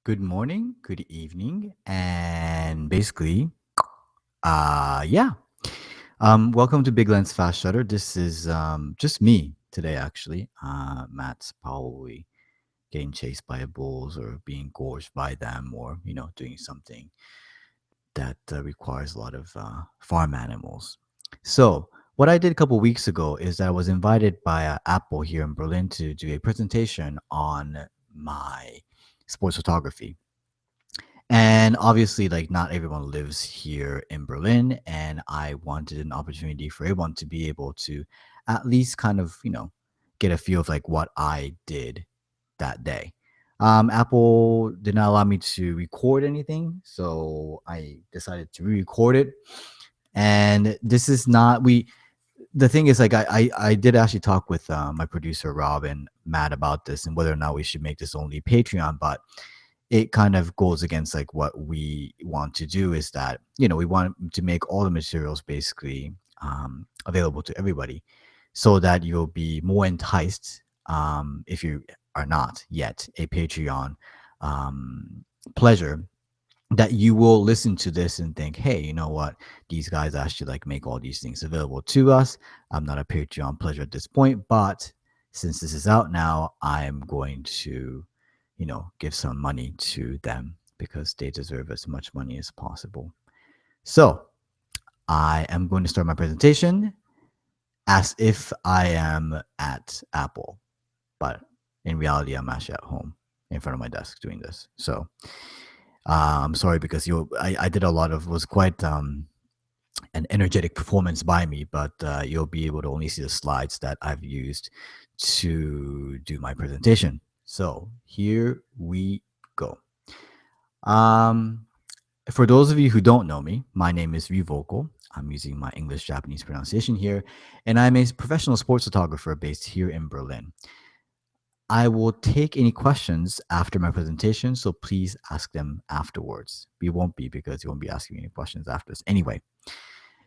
Good morning, good evening, and basically, yeah. Welcome to Big Lens Fast Shutter. This is just me today, actually. Matt's probably getting chased by bulls or being gorged by them, or doing something that requires a lot of farm animals. So, what I did a couple weeks ago is I was invited by Apple here in Berlin to do a presentation on my sports photography. And obviously, like, not everyone lives here in Berlin, and I wanted an opportunity for everyone to be able to at least kind of, get a feel of like what I did that day. Apple did not allow me to record anything, so I decided to re-record it. And this is not we. The thing is, like, I did actually talk with my producer Rob and Matt about this and whether or not we should make this only Patreon, but it kind of goes against like what we want to do is that we want to make all the materials basically available to everybody so that you'll be more enticed if you are not yet a Patreon pleasure, that you will listen to this and think, hey, you know what, these guys actually like make all these things available to us. I'm not a Patreon pleasure at this point, but since this is out now, I'm going to give some money to them because they deserve as much money as possible. So I am going to start my presentation as if I am at Apple, but in reality, I'm actually at home in front of my desk doing this. So I'm sorry because I did a lot of was quite an energetic performance by me, but you'll be able to only see the slides that I've used to do my presentation. So here we go. Um, for those of you who don't know me, my name is Ryu Voelkel. I'm using my English Japanese pronunciation here, and I'm a professional sports photographer based here in Berlin. I will take any questions after my presentation, so please ask them afterwards. We won't be because you won't be asking any questions after this anyway.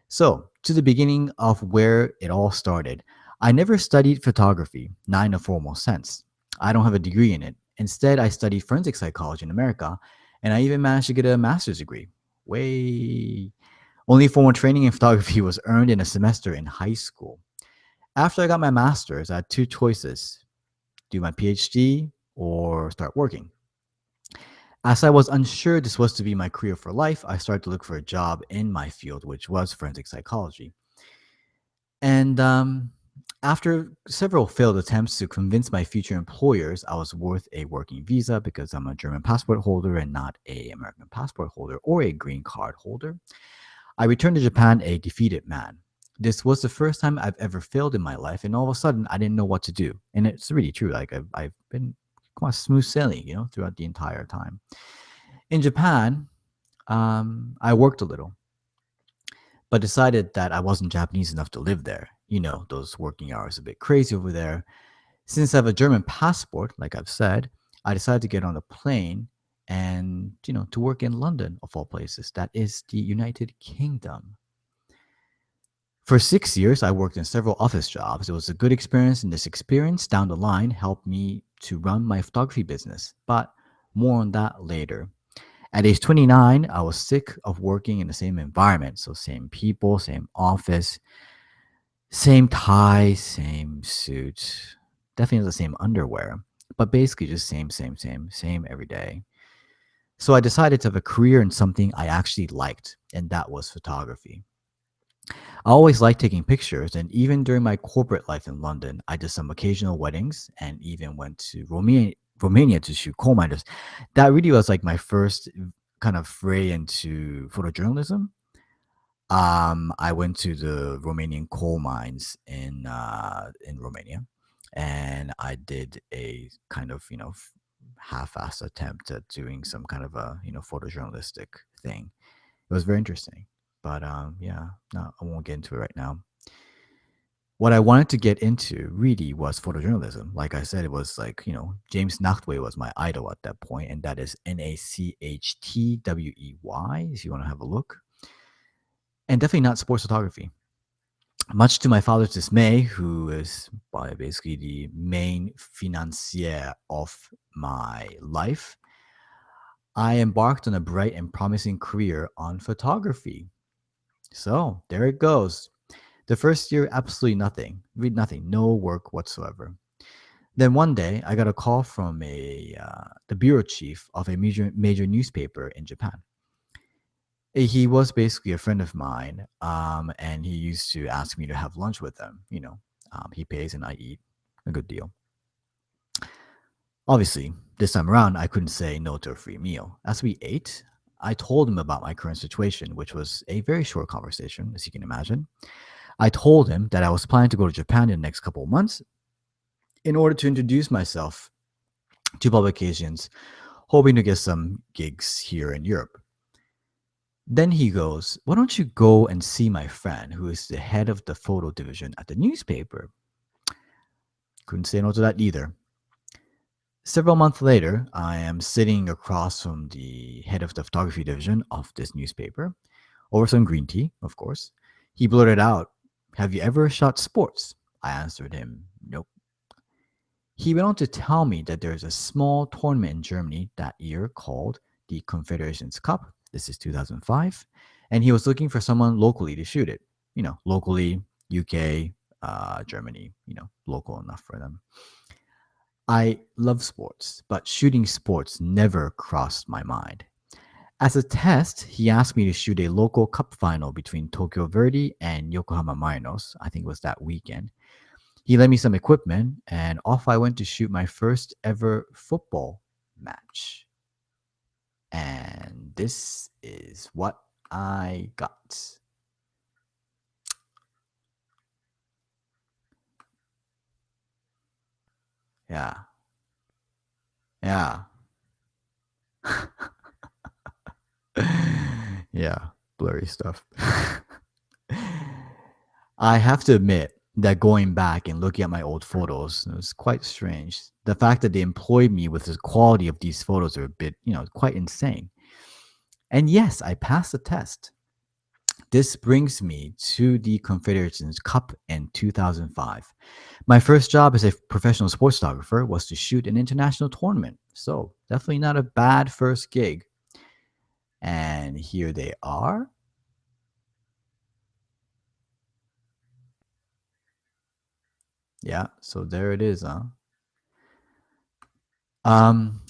So, to the beginning of where it all started, I never studied photography, not in a formal sense. I don't have a degree in it. Instead, I studied forensic psychology in America, and I even managed to get a master's degree. Way. Only formal training in photography was earned in a semester in high school. After I got my master's, I had two choices: do my PhD or start working. As I was unsure this was to be my career for life, I started to look for a job in my field, which was forensic psychology. And after several failed attempts to convince my future employers I was worth a working visa because I'm a German passport holder and not a American passport holder or a green card holder, I returned to Japan a defeated man. This was the first time I've ever failed in my life, and all of a sudden, I didn't know what to do. And it's really true. Like I've been quite smooth sailing, throughout the entire time. In Japan, I worked a little, but decided that I wasn't Japanese enough to live there. Those working hours a bit crazy over there. Since I have a German passport, like I've said, I decided to get on a plane and, to work in London, of all places. That is the United Kingdom. For 6 years, I worked in several office jobs. It was a good experience, and this experience down the line helped me to run my photography business. But more on that later. At age 29, I was sick of working in the same environment. So, same people, same office, same tie, same suit, definitely the same underwear, but basically just same every day. So, I decided to have a career in something I actually liked, and that was photography. I always liked taking pictures, and even during my corporate life in London, I did some occasional weddings and even went to Romania to shoot coal miners. That really was like my first kind of foray into photojournalism. I went to the Romanian coal mines in Romania, and I did a kind of half-assed attempt at doing some kind of a photojournalistic thing. It was very interesting, but yeah, no, I won't get into it right now. What I wanted to get into really was photojournalism. Like I said, it was like, James Nachtwey was my idol at that point, and that is Nachtwey, if you want to have a look. And definitely not sports photography. Much to my father's dismay, who is basically the main financier of my life, I embarked on a bright and promising career on photography. So there it goes. The first year, absolutely nothing. Read nothing, no work whatsoever. Then one day, I got a call from the bureau chief of a major newspaper in Japan. He was basically a friend of mine, and he used to ask me to have lunch with him. He pays and I eat, a good deal. Obviously, this time around, I couldn't say no to a free meal. As we ate, I told him about my current situation, which was a very short conversation, as you can imagine. I told him that I was planning to go to Japan in the next couple of months in order to introduce myself to publications, hoping to get some gigs here in Europe. Then he goes, "Why don't you go and see my friend who is the head of the photo division at the newspaper?" Couldn't say no to that either. Several months later, I am sitting across from the head of the photography division of this newspaper, over some green tea, of course. He blurted out, "Have you ever shot sports?" I answered him, "Nope." He went on to tell me that there's a small tournament in Germany that year called the Confederations Cup. This is 2005. And he was looking for someone locally to shoot it. Locally, UK, Germany, local enough for them. I love sports, but shooting sports never crossed my mind. As a test, he asked me to shoot a local cup final between Tokyo Verdy and Yokohama Marinos. I think it was that weekend. He lent me some equipment, and off I went to shoot my first ever football match. And this is what I got. Yeah. Yeah. Yeah. Blurry stuff. I have to admit that going back and looking at my old photos, it was quite strange. The fact that they employed me with the quality of these photos are a bit, quite insane. And yes, I passed the test. This brings me to the Confederations Cup in 2005. My first job as a professional sports photographer was to shoot an international tournament. So, definitely not a bad first gig. And here they are. Yeah, so there it is, huh?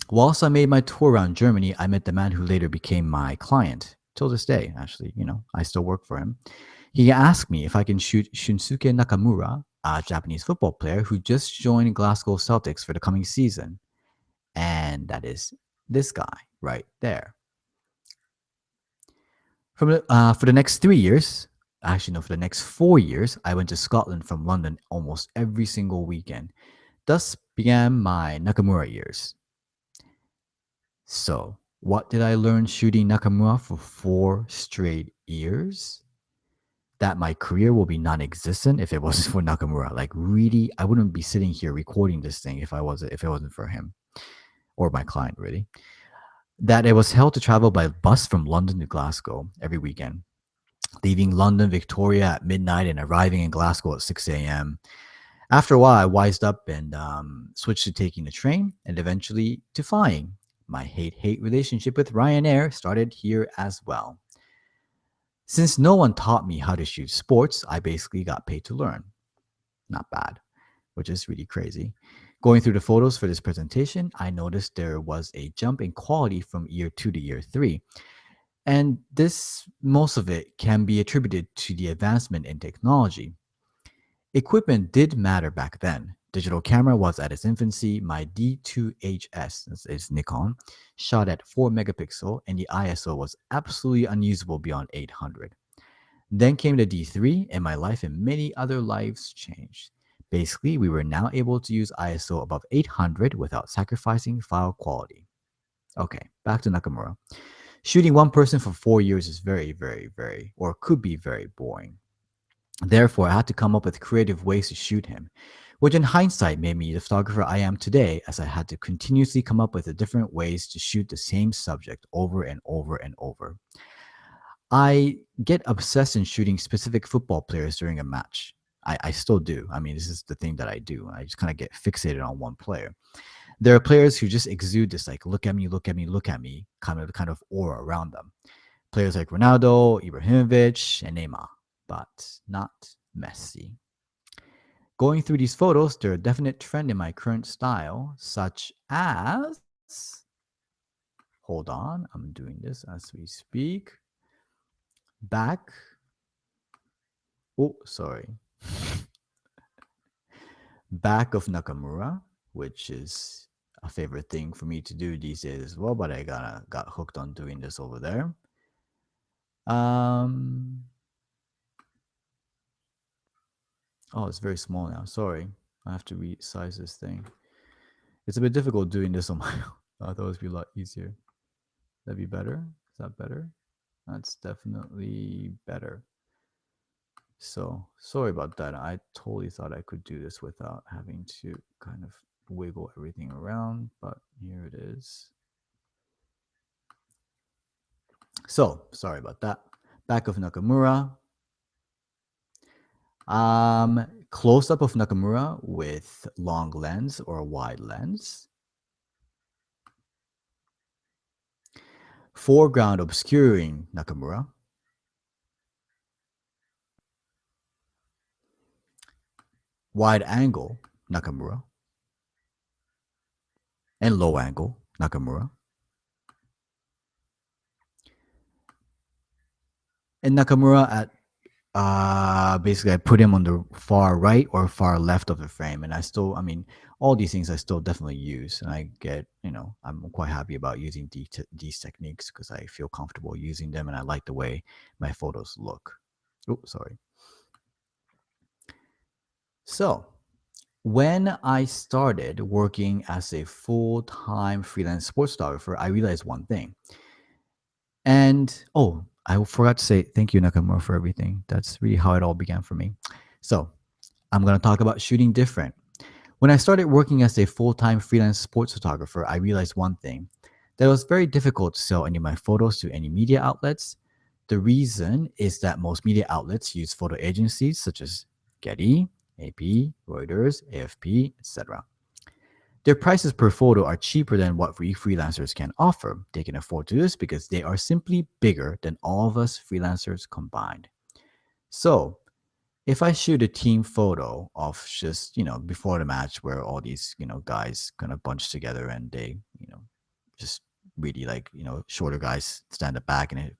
Whilst I made my tour around Germany, I met the man who later became my client. Till this day, actually, I still work for him. He asked me if I can shoot Shunsuke Nakamura, a Japanese football player who just joined Glasgow Celtics for the coming season. And that is this guy right there. For the next 3 years, actually, no, for the next 4 years, I went to Scotland from London almost every single weekend. Thus began my Nakamura years. So, what did I learn shooting Nakamura for 4 straight years? That my career will be non-existent if it wasn't for Nakamura. Like really, I wouldn't be sitting here recording this thing if it wasn't for him or my client really. That it was held to travel by bus from London to Glasgow every weekend, leaving London Victoria at midnight and arriving in Glasgow at 6 a.m. After a while, I wised up and switched to taking the train and eventually to flying. My hate relationship with Ryanair started here as well. Since no one taught me how to shoot sports, I basically got paid to learn. Not bad, which is really crazy. Going through the photos for this presentation, I noticed there was a jump in quality from year 2 to year 3. And this, most of it, can be attributed to the advancement in technology. Equipment did matter back then. Digital camera was at its infancy. My D2HS, is Nikon, shot at 4 megapixel, and the ISO was absolutely unusable beyond 800. Then came the D3, and my life and many other lives changed. Basically, we were now able to use ISO above 800 without sacrificing file quality. Okay, back to Nakamura. Shooting one person for 4 years is very, very, very, or could be very boring. Therefore, I had to come up with creative ways to shoot him, which in hindsight made me the photographer I am today, as I had to continuously come up with different ways to shoot the same subject over and over and over. I get obsessed in shooting specific football players during a match. I still do. I mean, this is the thing that I do. I just kind of get fixated on one player. There are players who just exude this like look at me, look at me, look at me kind of aura around them. Players like Ronaldo, Ibrahimovic, and Neymar, but not Messi. Going through these photos, there are definite trend in my current style, such as hold on, I'm doing this as we speak. Back. Oh, sorry. Back of Nakamura, which is a favorite thing for me to do these days as well, but I got hooked on doing this over there. Um oh, it's very small now. Sorry. I have to resize this thing. It's a bit difficult doing this on my own. I thought it would be a lot easier. That'd be better. Is that better? That's definitely better. So sorry about that. I totally thought I could do this without having to kind of wiggle everything around, but here it is. So sorry about that. Back of Nakamura. Close up of Nakamura with long lens or wide lens. Foreground obscuring Nakamura. Wide angle Nakamura. And low angle Nakamura. And Nakamura at basically I put him on the far right or far left of the frame, and I mean, all these things I still definitely use, and I get, I'm quite happy about using these techniques because I feel comfortable using them, and I like the way my photos look. Oh, sorry. So when I started working as a full-time freelance sports photographer, I realized one thing. And oh, I forgot to say thank you, Nakamura, for everything. That's really how it all began for me. So I'm going to talk about shooting different. When I started working as a full-time freelance sports photographer, I realized one thing, that it was very difficult to sell any of my photos to any media outlets. The reason is that most media outlets use photo agencies such as Getty, AP, Reuters, AFP, etc. Their prices per photo are cheaper than what we freelancers can offer. They can afford to do this because they are simply bigger than all of us freelancers combined. So, if I shoot a team photo of just, before the match where all these, guys kind of bunch together and they, just really like, shorter guys stand up back and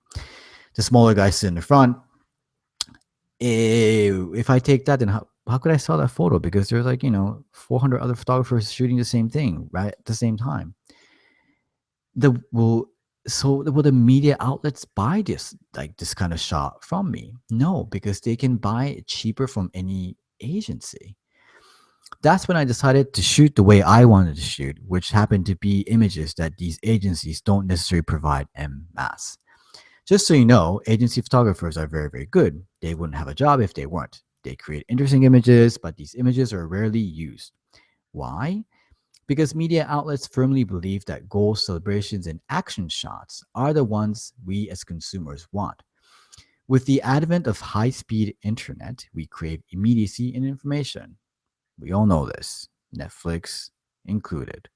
the smaller guys sit in the front. If I take that, then how could I sell that photo? Because there's like, 400 other photographers shooting the same thing, right? At the same time. Will the media outlets buy this kind of shot from me? No, because they can buy it cheaper from any agency. That's when I decided to shoot the way I wanted to shoot, which happened to be images that these agencies don't necessarily provide en masse. Just so you know, agency photographers are very, very good. They wouldn't have a job if they weren't. They create interesting images, but these images are rarely used. Why? Because media outlets firmly believe that goals, celebrations, and action shots are the ones we as consumers want. With the advent of high-speed internet, we crave immediacy in information. We all know this, Netflix included.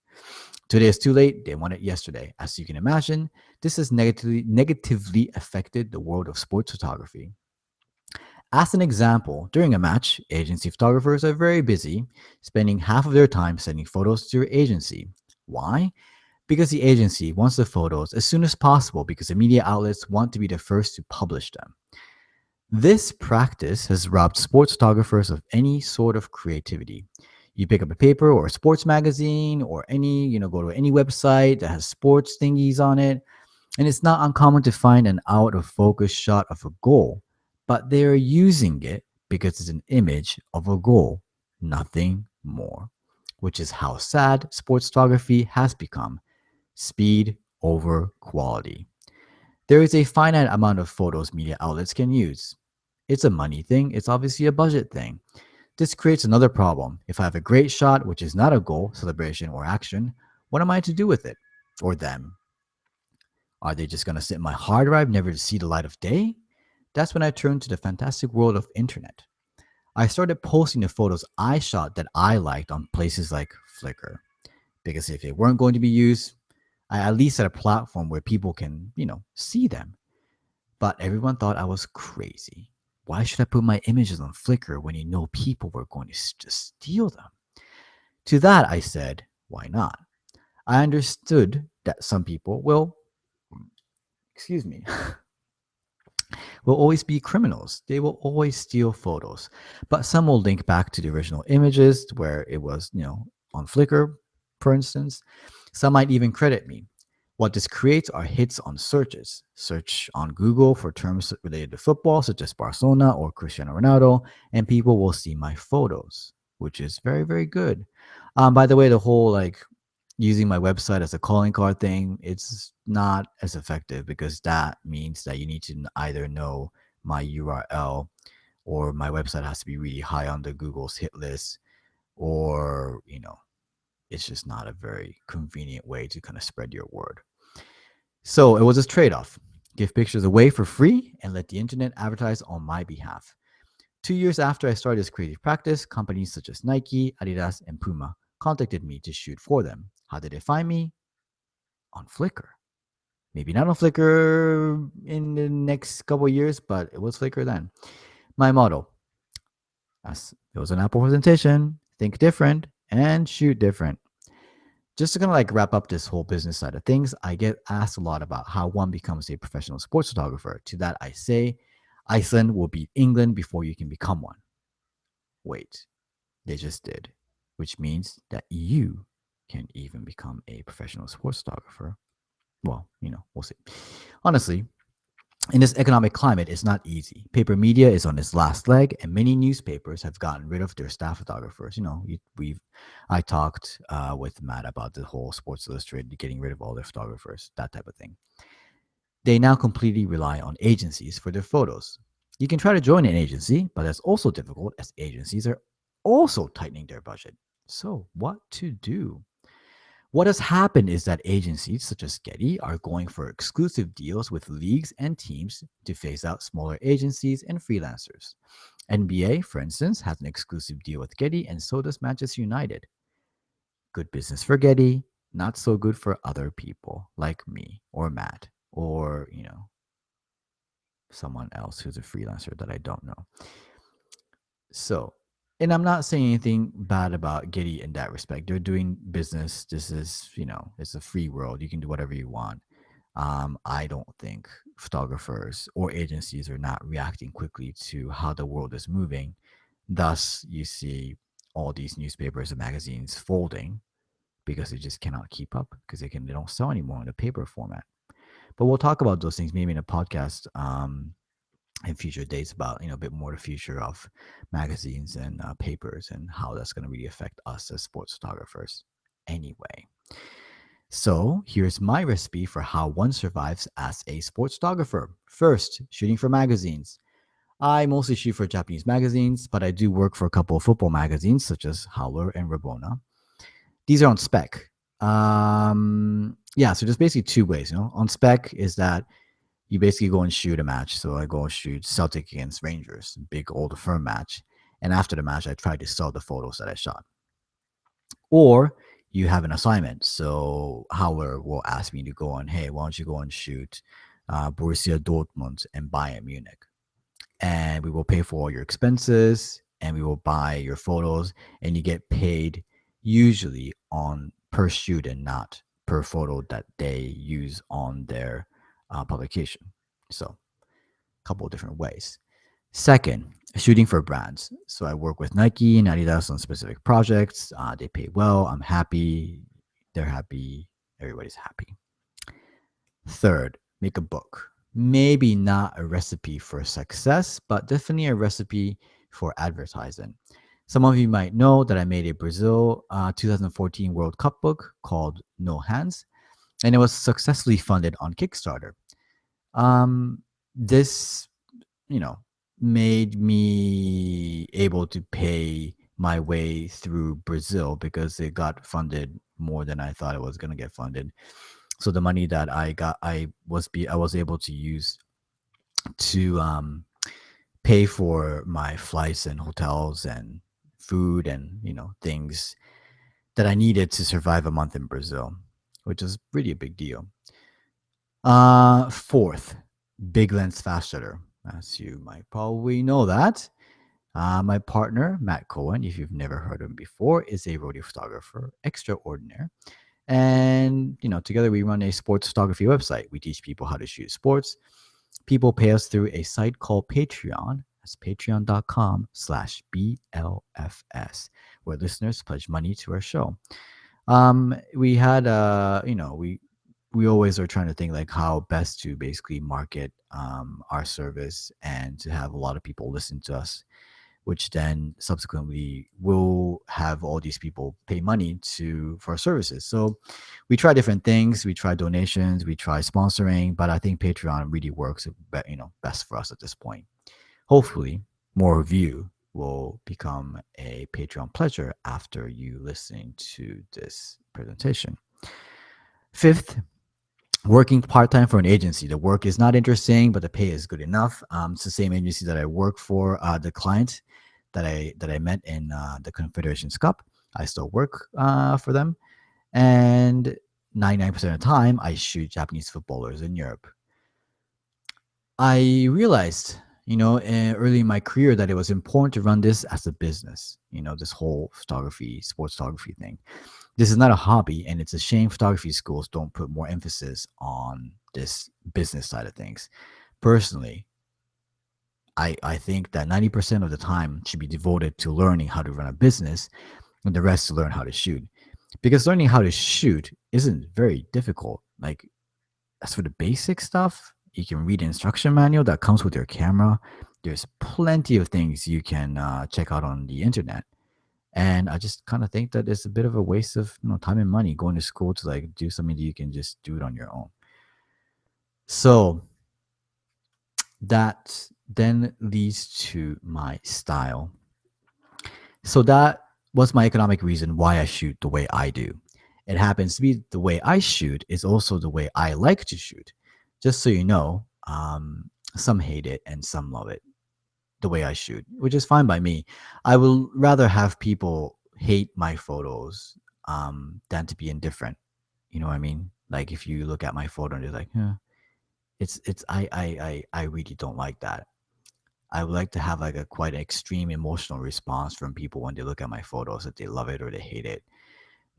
Today is too late, they want it yesterday. As you can imagine, this has negatively affected the world of sports photography. As an example, during a match, agency photographers are very busy, spending half of their time sending photos to your agency. Why? Because the agency wants the photos as soon as possible because the media outlets want to be the first to publish them. This practice has robbed sports photographers of any sort of creativity. You pick up a paper or a sports magazine or go to any website that has sports thingies on it, and it's not uncommon to find an out of focus shot of a goal, but they are using it because it's an image of a goal, nothing more, which is how sad sports photography has become. Speed over quality. There is a finite amount of photos media outlets can use. It's a money thing, it's obviously a budget thing. This creates another problem. If I have a great shot, which is not a goal, celebration, or action, what am I to do with it? Or them? Are they just going to sit in my hard drive, never to see the light of day? That's when I turned to the fantastic world of internet. I started posting the photos I shot that I liked on places like Flickr, because if they weren't going to be used, I at least had a platform where people can, see them. But everyone thought I was crazy. Why should I put my images on Flickr when people were going to just steal them? To that, I said, why not? I understood that some people excuse me, will always be criminals. They will always steal photos. But some will link back to the original images where it was, on Flickr, for instance. Some might even credit me. What this creates are hits on searches. Search on Google for terms related to football, such as Barcelona or Cristiano Ronaldo, and people will see my photos, which is very, very good. By the way, the whole using my website as a calling card thing, it's not as effective because that means that you need to either know my URL or my website has to be really high on the Google's hit list, or, it's just not a very convenient way to kind of spread your word. So it was this trade off: give pictures away for free and let the internet advertise on my behalf. 2 years after I started this creative practice, companies such as Nike, Adidas, and Puma contacted me to shoot for them. How did they find me? On Flickr. Maybe not on Flickr in the next couple of years, but it was Flickr then. My motto, as it was an Apple presentation: think different and shoot different. Just to kind of wrap up this whole business side of things, I get asked a lot about how one becomes a professional sports photographer. To that, I say, Iceland will beat England before you can become one. Wait, they just did, which means that you can even become a professional sports photographer. Well, we'll see. Honestly, in this economic climate, it's not easy. Paper media is on its last leg, and many newspapers have gotten rid of their staff photographers. I talked with Matt about the whole Sports Illustrated getting rid of all their photographers, that type of thing. They now completely rely on agencies for their photos. You can try to join an agency, but that's also difficult as agencies are also tightening their budget. So, what to do? What has happened is that agencies such as Getty are going for exclusive deals with leagues and teams to phase out smaller agencies and freelancers. NBA, for instance, has an exclusive deal with Getty, and so does Manchester United. Good business for Getty, not so good for other people like me or Matt or, someone else who's a freelancer that I don't know. So, and I'm not saying anything bad about Getty in that respect. They're doing business. This is, it's a free world. You can do whatever you want. I don't think photographers or agencies are not reacting quickly to how the world is moving. Thus, you see all these newspapers and magazines folding because they just cannot keep up because they don't sell anymore in a paper format. But we'll talk about those things maybe in a podcast in future dates about a bit more the future of magazines and papers and how that's going to really affect us as sports photographers. Anyway, so here's my recipe for how one survives as a sports photographer. First, shooting for magazines. I mostly shoot for Japanese magazines, but I do work for a couple of football magazines such as Howler and Rabona. These are on spec. So there's basically two ways. On spec is that you basically go and shoot a match. So I go and shoot Celtic against Rangers, big old firm match. And after the match, I try to sell the photos that I shot. Or you have an assignment. So Howler will ask me to go on, hey, why don't you go and shoot Borussia Dortmund and Bayern Munich? And we will pay for all your expenses and we will buy your photos, and you get paid usually on per shoot and not per photo that they use on their publication. So a couple of different ways. Second, shooting for brands. So I work with Nike and Adidas on specific projects. They pay well. I'm happy. They're happy. Everybody's happy. Third, make a book. Maybe not a recipe for success, but definitely a recipe for advertising. Some of you might know that I made a Brazil 2014 World Cup book called No Hands, and it was successfully funded on Kickstarter. This, you know, made me able to pay my way through Brazil because it got funded more than I thought it was going to get funded. So the money that I got, I was able to use to pay for my flights and hotels and food and things that I needed to survive a month in Brazil, which is really a big deal. Fourth, big lens fast shutter. As you might probably know that. My partner, Matt Cohen, if you've never heard of him before, is a rodeo photographer extraordinaire. And, together we run a sports photography website. We teach people how to shoot sports. People pay us through a site called Patreon. That's patreon.com/BLFS, where listeners pledge money to our show. We had, we always are trying to think like how best to basically market our service and to have a lot of people listen to us, which then subsequently will have all these people pay money for our services. So we try different things. We try donations, we try sponsoring, but I think Patreon really works, best for us at this point. Hopefully, more of you will become a Patreon pledger after you listening to this presentation. Fifth, working part-time for an agency. The work is not interesting, but the pay is good enough. It's the same agency that I work for. The client that I met in the Confederations Cup, I still work for them, and 99% of the time I shoot Japanese footballers in Europe. I realized, early in my career that it was important to run this as a business. This whole photography, sports photography thing. This is not a hobby, and it's a shame photography schools don't put more emphasis on this business side of things. Personally, I think that 90% of the time should be devoted to learning how to run a business and the rest to learn how to shoot. Because learning how to shoot isn't very difficult. Like, as for the basic stuff, you can read an instruction manual that comes with your camera. There's plenty of things you can check out on the internet. And I just kind of think that it's a bit of a waste of time and money going to school to like do something that you can just do it on your own. So that then leads to my style. So that was my economic reason why I shoot the way I do. It happens to be the way I shoot is also the way I like to shoot. Just so you know, some hate it and some love it, the way I shoot, which is fine by me. I will rather have people hate my photos than to be indifferent. You know what I mean? Like if you look at my photo and you're like, I really don't like that. I would like to have like a quite extreme emotional response from people when they look at my photos that they love it or they hate it.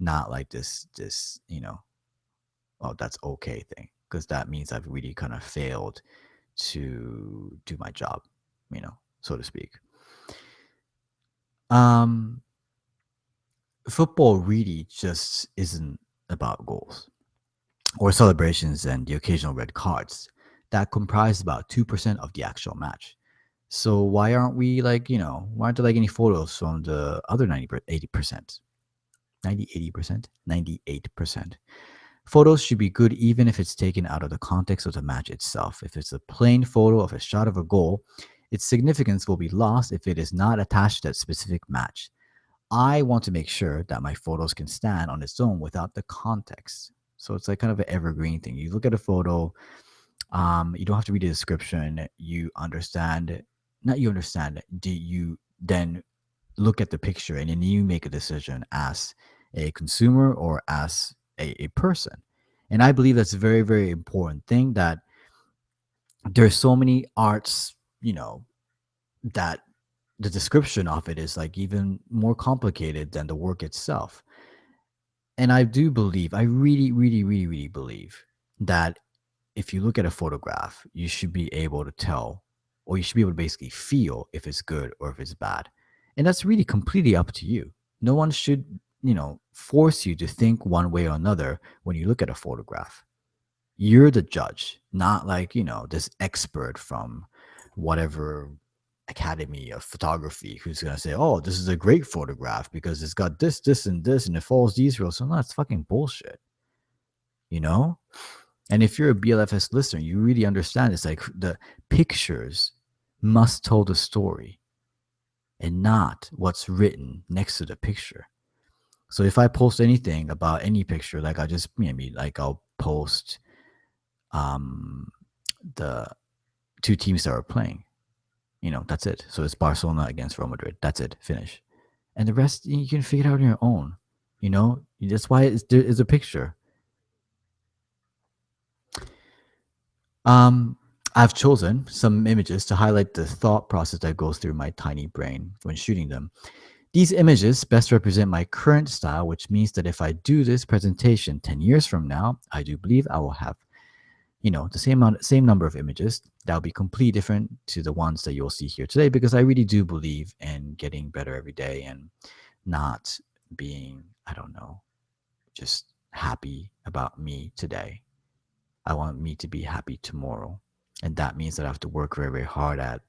Not like this, oh, that's okay thing. Because that means I've really kind of failed to do my job, so to speak. Um, Football really just isn't about goals or celebrations and the occasional red cards that comprise about 2% of the actual match. So why aren't we like, why aren't there like any photos from the other 80%? 80%? 98%. Photos should be good even if it's taken out of the context of the match itself. If it's a plain photo of a shot of a goal, its significance will be lost if it is not attached to that specific match. I want to make sure that my photos can stand on its own without the context. So it's like kind of an evergreen thing. You look at a photo, you don't have to read the description. You understand, not you understand, do you then look at the picture and then you make a decision as a consumer or as a person. And I believe that's a very, very important thing that there's so many arts, that the description of it is like even more complicated than the work itself. And I do believe, I really, really, really, really believe that if you look at a photograph, you should be able to tell, or you should be able to basically feel if it's good or if it's bad. And that's really completely up to you. No one should, force you to think one way or another when you look at a photograph. You're the judge, not like, this expert from whatever academy of photography who's going to say, oh, this is a great photograph because it's got this, this, and this, and it follows these rules. So no, it's fucking bullshit, you know? And if you're a BLFS listener, you really understand it's like the pictures must tell the story and not what's written next to the picture. So if I post anything about any picture, like I just maybe like I'll post the two teams that are playing. That's it. So it's Barcelona against Real Madrid. That's it. Finish. And the rest you can figure it out on your own. That's why there is a picture. Um, I've chosen some images to highlight the thought process that goes through my tiny brain when shooting them. These images best represent my current style, which means that if I do this presentation 10 years from now, I do believe I will have, the same number of images that will be completely different to the ones that you'll see here today, because I really do believe in getting better every day and not being, I don't know, just happy about me today. I want me to be happy tomorrow. And that means that I have to work very, very hard at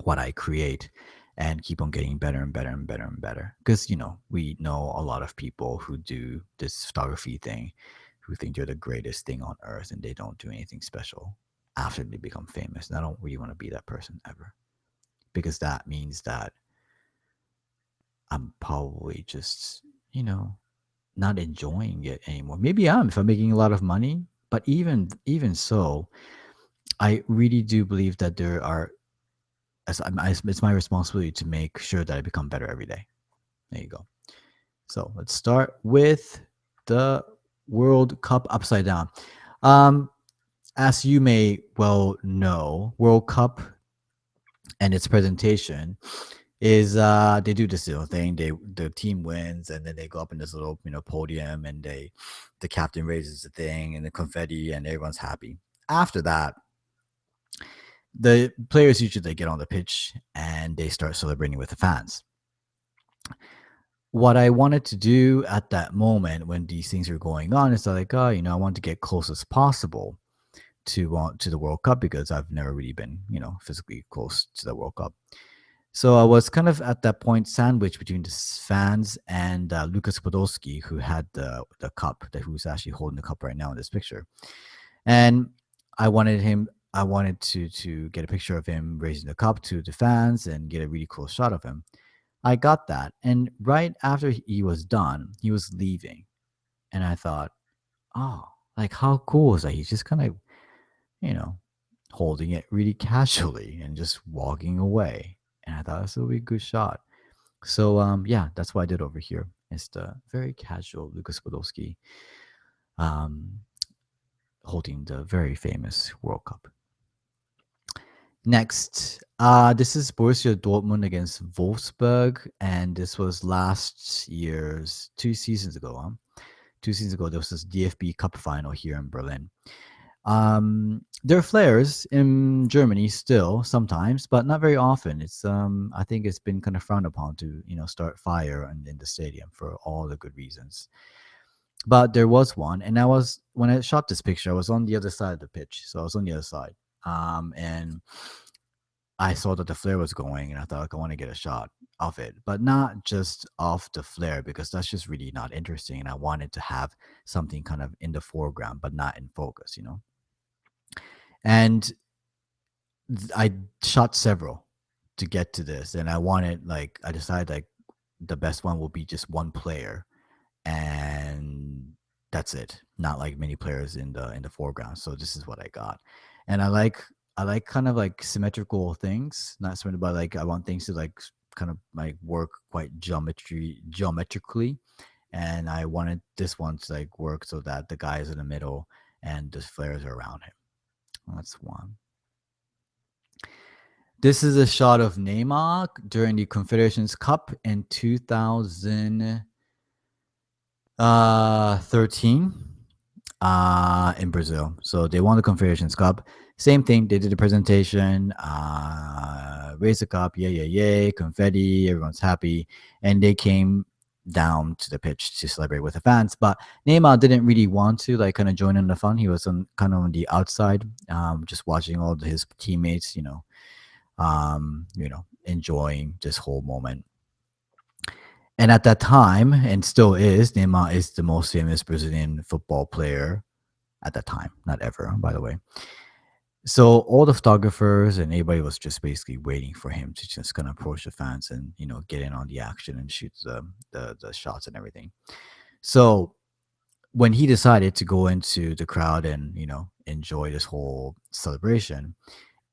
what I create and keep on getting better and better and better and better. Because, we know a lot of people who do this photography thing who think they're the greatest thing on earth and they don't do anything special after they become famous. And I don't really want to be that person ever, because that means that I'm probably just, not enjoying it anymore. Maybe I am if I'm making a lot of money, but even so, I really do believe that there are it's my responsibility to make sure that I become better every day. There you go. So let's start with the World Cup upside down. Um, as you may well know, World Cup and its presentation is they do this little thing. The team wins and then they go up in this little podium and the captain raises the thing and the confetti and everyone's happy. After that, the players usually they get on the pitch and they start celebrating with the fans. What I wanted to do at that moment when these things are going on is like, I want to get close as possible to the World Cup, because I've never really been, physically close to the World Cup. So I was kind of at that point sandwiched between the fans and Lucas Podolski, who had the cup, who's actually holding the cup right now in this picture. And I wanted him. I wanted to get a picture of him raising the cup to the fans and get a really cool shot of him. I got that, and right after he was done, he was leaving, and I thought, oh, like how cool is that? He's just kind of, you know, holding it really casually and just walking away. And I thought this will be a good shot. So yeah, that's what I did over here. It's the very casual Lucas Podolski um, holding the very famous World Cup. Next, this is Borussia Dortmund against Wolfsburg, and this was last year's 2 seasons ago. 2 seasons ago, there was this DFB Cup final here in Berlin. There are flares in Germany still sometimes, but not very often. It's I think it's been kind of frowned upon to start fire in the stadium for all the good reasons. But there was one, and when I shot this picture, I was on the other side of the pitch, so I was on the other side, and I saw that the flare was going, and I thought, like, I want to get a shot of it, but not just off the flare, because that's just really not interesting. And I wanted to have something kind of in the foreground, but not in focus. And I shot several to get to this, and I decided like the best one will be just one player, and that's it. Not like many players in the foreground. So this is what I got, and I like kind of like symmetrical things, not symmetrical, but like I want things to like kind of like work quite geometrically, and I wanted this one to like work so that the guy is in the middle and the flares are around him. That's one. This is a shot of Neymar during the Confederations Cup in 2013 in Brazil. So they won the Confederations Cup. Same thing. They did the presentation, raised the cup, yay, confetti, everyone's happy. And they came down to the pitch to celebrate with the fans. But Neymar didn't really want to like kind of join in the fun. He was kind of on the outside, just watching all his teammates, enjoying this whole moment. And at that time, and still is, Neymar is the most famous Brazilian football player at that time, not ever, by the way. So all the photographers and everybody was just basically waiting for him to just kind of approach the fans and get in on the action and shoot the shots and everything. So when he decided to go into the crowd and enjoy this whole celebration,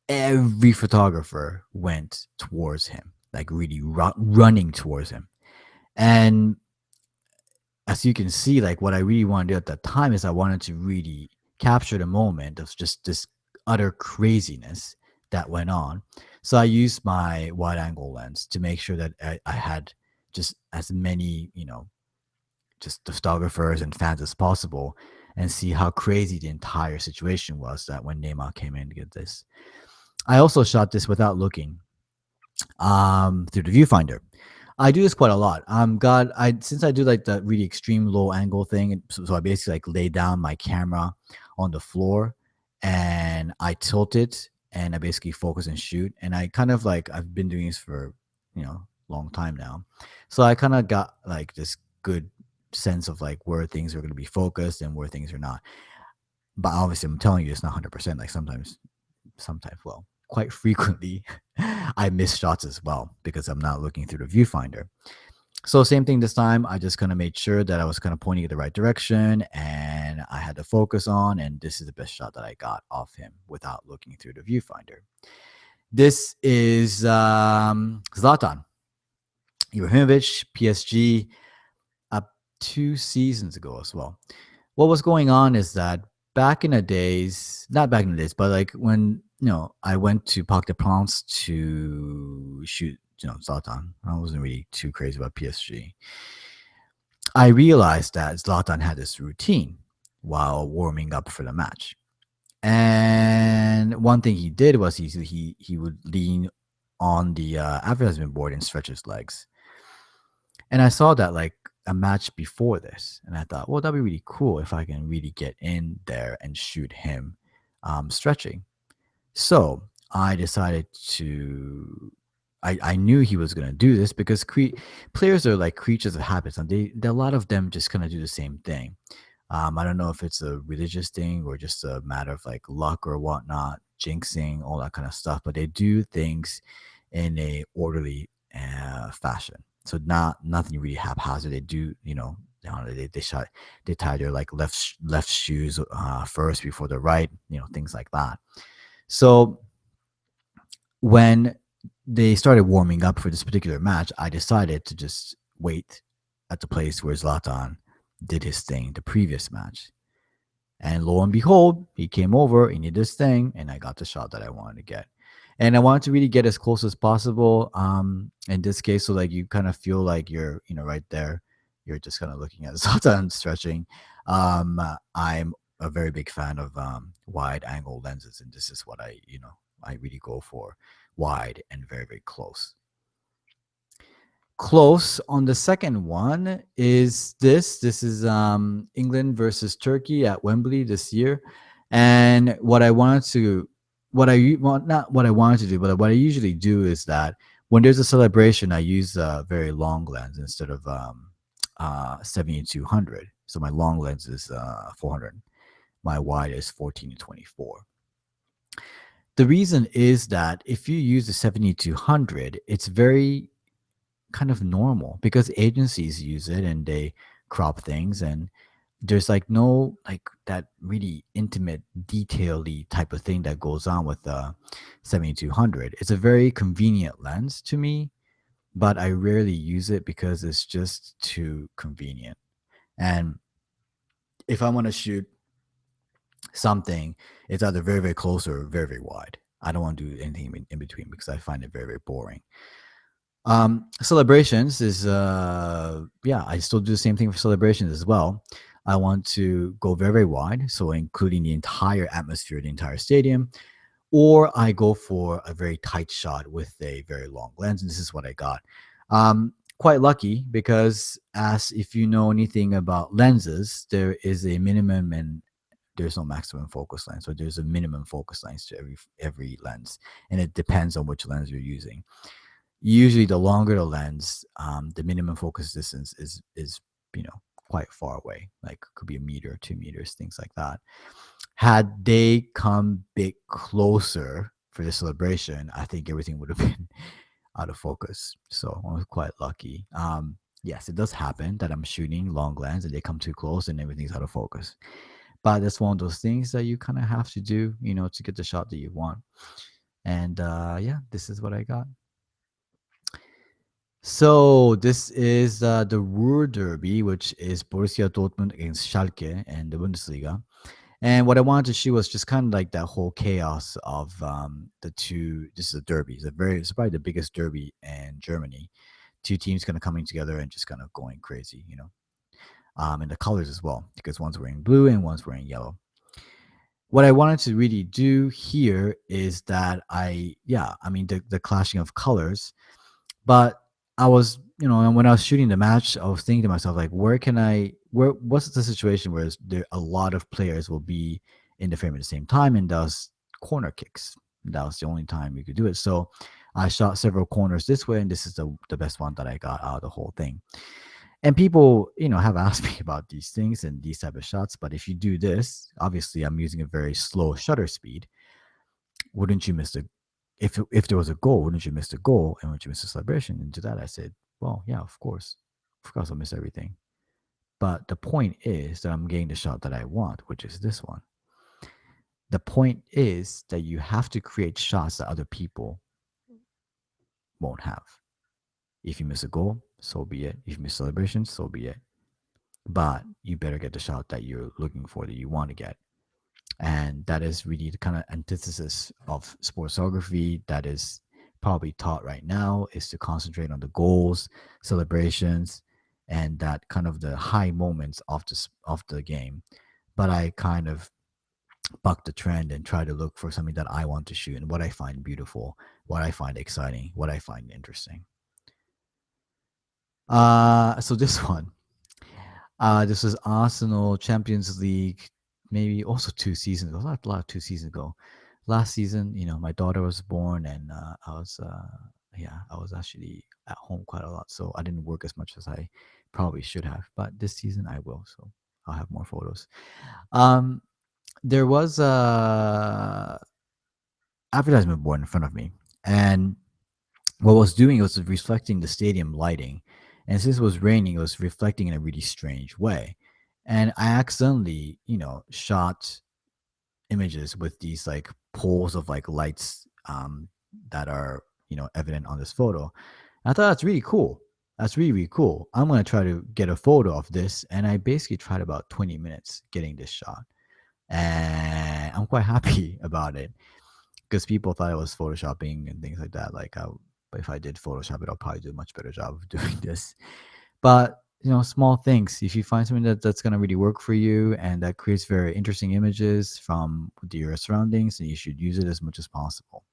every photographer went towards him, like really running towards him. And as you can see, like what I really wanted to do at that time is I wanted to really capture the moment of just this utter craziness that went on. So I used my wide angle lens to make sure that I had just as many, just the photographers and fans as possible and see how crazy the entire situation was that when Neymar came in to get this. I also shot this without looking through the viewfinder. I do this quite a lot. God, I since I do like the really extreme low angle thing, so I basically like lay down my camera on the floor and I tilt it and I basically focus and shoot. And I kind of like I've been doing this for long time now, so I kind of got like this good sense of like where things are going to be focused and where things are not. But obviously, I'm telling you, it's not 100%. Like sometimes, well, quite frequently, I miss shots as well because I'm not looking through the viewfinder. So same thing this time. I just kind of made sure that I was kind of pointing in the right direction and I had to focus on. And this is the best shot that I got of him without looking through the viewfinder. This is Zlatan Ibrahimovic, PSG, up 2 seasons ago as well. What was going on is that back in the days, not back in the days, but like when I went to Parc des Princes to shoot, Zlatan. I wasn't really too crazy about PSG. I realized that Zlatan had this routine while warming up for the match, and one thing he did was he would lean on the advertisement board and stretch his legs. And I saw that like a match before this, and I thought, well, that'd be really cool if I can really get in there and shoot him stretching. So I decided to. I knew he was going to do this because players are like creatures of habits, and a lot of them just kind of do the same thing. I don't know if it's a religious thing or just a matter of like luck or whatnot, jinxing, all that kind of stuff. But they do things in a orderly fashion. So nothing really haphazard. They do, they tie their like left shoes first before the right, things like that. So when they started warming up for this particular match, I decided to just wait at the place where Zlatan did his thing the previous match. And lo and behold, he came over, he did this thing, and I got the shot that I wanted to get. And I wanted to really get as close as possible. In this case, so like you kind of feel like you're, right there. You're just kind of looking at Zlatan stretching. I'm a very big fan of wide angle lenses, and this is what I really go for: wide and very, very close. Close on the second one is this. This is England versus Turkey at Wembley this year, and what I want, not what I wanted to do, but what I usually do is that when there's a celebration, I use a very long lens instead of 70-200. So my long lens is 400, my wide is 14-24. The reason is that if you use the 70-200, it's very kind of normal because agencies use it and they crop things, and there's like no like that really intimate detaily type of thing that goes on with the 7200. It's a very convenient lens to me, but I rarely use it because it's just too convenient. And if I want to shoot something, it's either very, very close or very, very wide. I don't want to do anything in between because I find it very, very boring. Celebrations is yeah, I still do the same thing for celebrations as well. I want to go very, very wide, so including the entire atmosphere, the entire stadium, or I go for a very tight shot with a very long lens, and this is what I got. Quite lucky because, as if you know anything about lenses, there is a minimum and there's no maximum focus length. So there's a minimum focus length to every lens, and it depends on which lens you're using. Usually, the longer the lens, the minimum focus distance is quite far away. Like could be a meter, 2 meters, things like that. Had they come bit closer for the celebration, I think everything would have been out of focus. So I was quite lucky. Yes, it does happen that I'm shooting long lens and they come too close and everything's out of focus. But that's one of those things that you kind of have to do, to get the shot that you want. And yeah, this is what I got. So this is the Ruhr Derby, which is Borussia Dortmund against Schalke in the Bundesliga. And what I wanted to show was just kind of like that whole chaos of the two. This is a derby. It's probably the biggest derby in Germany. Two teams kind of coming together and just kind of going crazy, and the colors as well, because one's wearing blue and one's wearing yellow. What I wanted to really do here is that I mean, the clashing of colors, but I was, and when I was shooting the match, I was thinking to myself, like, what's the situation where there a lot of players will be in the frame at the same time and does corner kicks. That was the only time we could do it. So I shot several corners this way, and this is the best one that I got out of the whole thing. And people, have asked me about these things and these type of shots. But if you do this, obviously I'm using a very slow shutter speed. Wouldn't you miss the if there was a goal, wouldn't you miss the goal and wouldn't you miss the celebration? And to that I said, well, yeah, of course. Of course I'll miss everything. But the point is that I'm getting the shot that I want, which is this one. The point is that you have to create shots that other people won't have. If you miss a goal, so be it. If you miss celebration, so be it. But you better get the shot that you're looking for, that you want to get. And that is really the kind of antithesis of sportsography that is probably taught right now, is to concentrate on the goals, celebrations, and that kind of the high moments of the game. But I kind of buck the trend and try to look for something that I want to shoot and what I find beautiful, what I find exciting, what I find interesting. So this one, this was Arsenal Champions League, maybe also 2 seasons ago. Not a lot, 2 seasons ago. Last season, my daughter was born, and I was actually at home quite a lot, so I didn't work as much as I probably should have. But this season I will, so I'll have more photos. Um, there was a advertisement board in front of me, and what I was doing was reflecting the stadium lighting. And since it was raining, it was reflecting in a really strange way. And I accidentally, shot images with these like poles of like lights that are, evident on this photo. And I thought that's really cool. That's really, really cool. I'm going to try to get a photo of this. And I basically tried about 20 minutes getting this shot. And I'm quite happy about it because people thought it was photoshopping and things like that. But if I did Photoshop it, I'll probably do a much better job of doing this. But small things. If you find something that's gonna really work for you and that creates very interesting images from your surroundings, then you should use it as much as possible.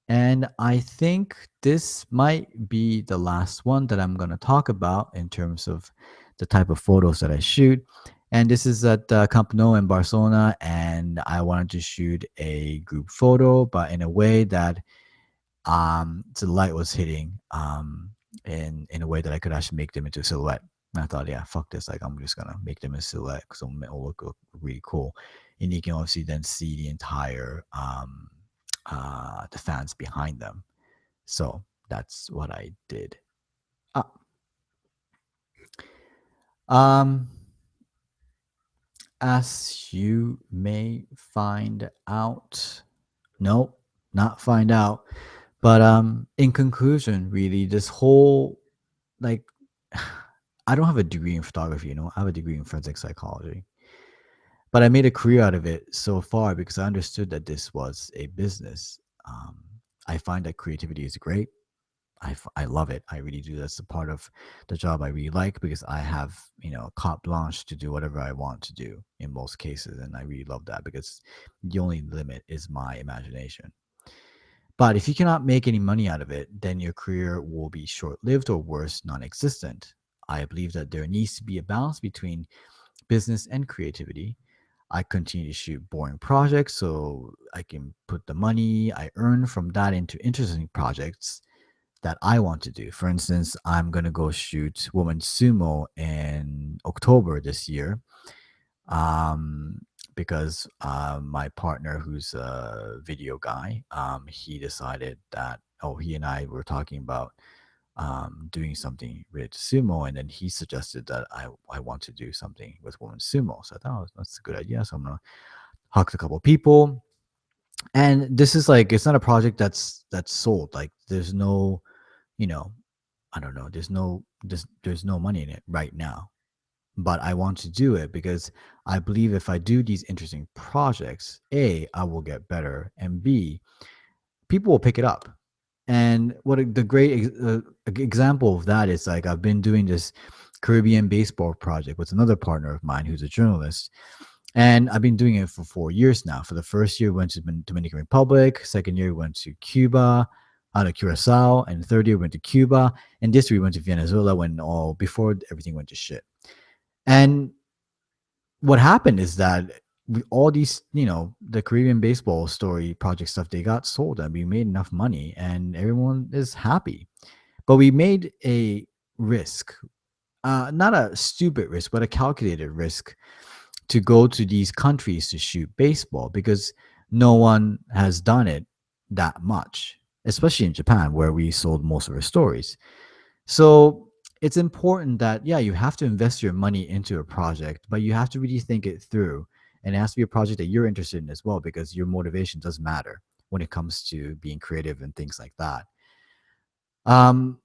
And I think this might be the last one that I'm gonna talk about in terms of the type of photos that I shoot. And this is at Camp Nou in Barcelona, and I wanted to shoot a group photo, but in a way that the light was hitting in a way that I could actually make them into a silhouette. And I thought, yeah, fuck this. Like, I'm just gonna make them a silhouette because it'll look really cool. And you can obviously then see the entire the fans behind them. So that's what I did. Ah, um, as you may find out, no, not find out, but in conclusion, really, this whole like I don't have a degree in photography, I have a degree in forensic psychology. But I made a career out of it so far because I understood that this was a business. Um, I find that creativity is great. I love it. I really do. That's a part of the job I really like because I have, carte blanche to do whatever I want to do in most cases. And I really love that because the only limit is my imagination. But if you cannot make any money out of it, then your career will be short lived or worse, non existent. I believe that there needs to be a balance between business and creativity. I continue to shoot boring projects so I can put the money I earn from that into interesting projects that I want to do. For instance, I'm going to go shoot Women's Sumo in October this year um, because my partner, who's a video guy, he decided that, oh, he and I were talking about doing something related to sumo, and then he suggested that I want to do something with women's sumo. So I thought, oh, that's a good idea. So I'm gonna talk to a couple of people, and this is like it's not a project that's sold. Like there's no you know, I don't know, there's no money in it right now. But I want to do it because I believe if I do these interesting projects, A, I will get better, and B, people will pick it up. And the great example of that is like I've been doing this Caribbean baseball project with another partner of mine who's a journalist, and I've been doing it for 4 years now. For the first year, we went to the Dominican Republic. Second year, we went to Cuba, out of Curacao, and third year, we went to Cuba. And this year, we went to Venezuela when all before everything went to shit. And what happened is that all these, the Caribbean baseball story project stuff, they got sold and we made enough money and everyone is happy. But we made a risk, not a stupid risk, but a calculated risk to go to these countries to shoot baseball because no one has done it that much, especially in Japan, where we sold most of our stories. So it's important that, yeah, you have to invest your money into a project, but you have to really think it through. And it has to be a project that you're interested in as well, because your motivation does matter when it comes to being creative and things like that. Um,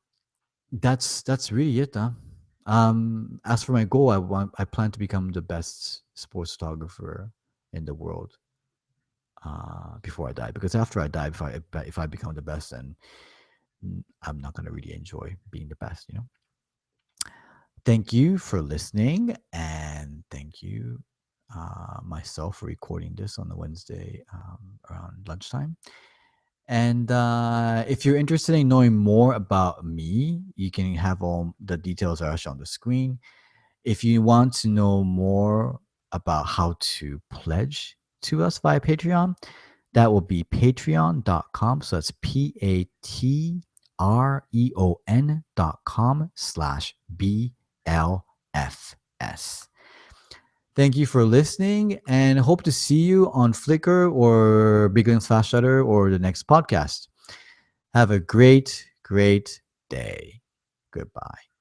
that's really it, huh? As for my goal, I plan to become the best sports photographer in the world before I die. Because after I die, if I become the best, then I'm not gonna really enjoy being the best, you know. Thank you for listening, and thank you myself for recording this on the Wednesday around lunchtime. And if you're interested in knowing more about me, you can have all the details are actually on the screen. If you want to know more about how to pledge to us via Patreon, that will be patreon.com. So that's patreon.com/BLFS. Thank you for listening and hope to see you on Flickr or Big Links Fast Shutter or the next podcast. Have a great, great day. Goodbye.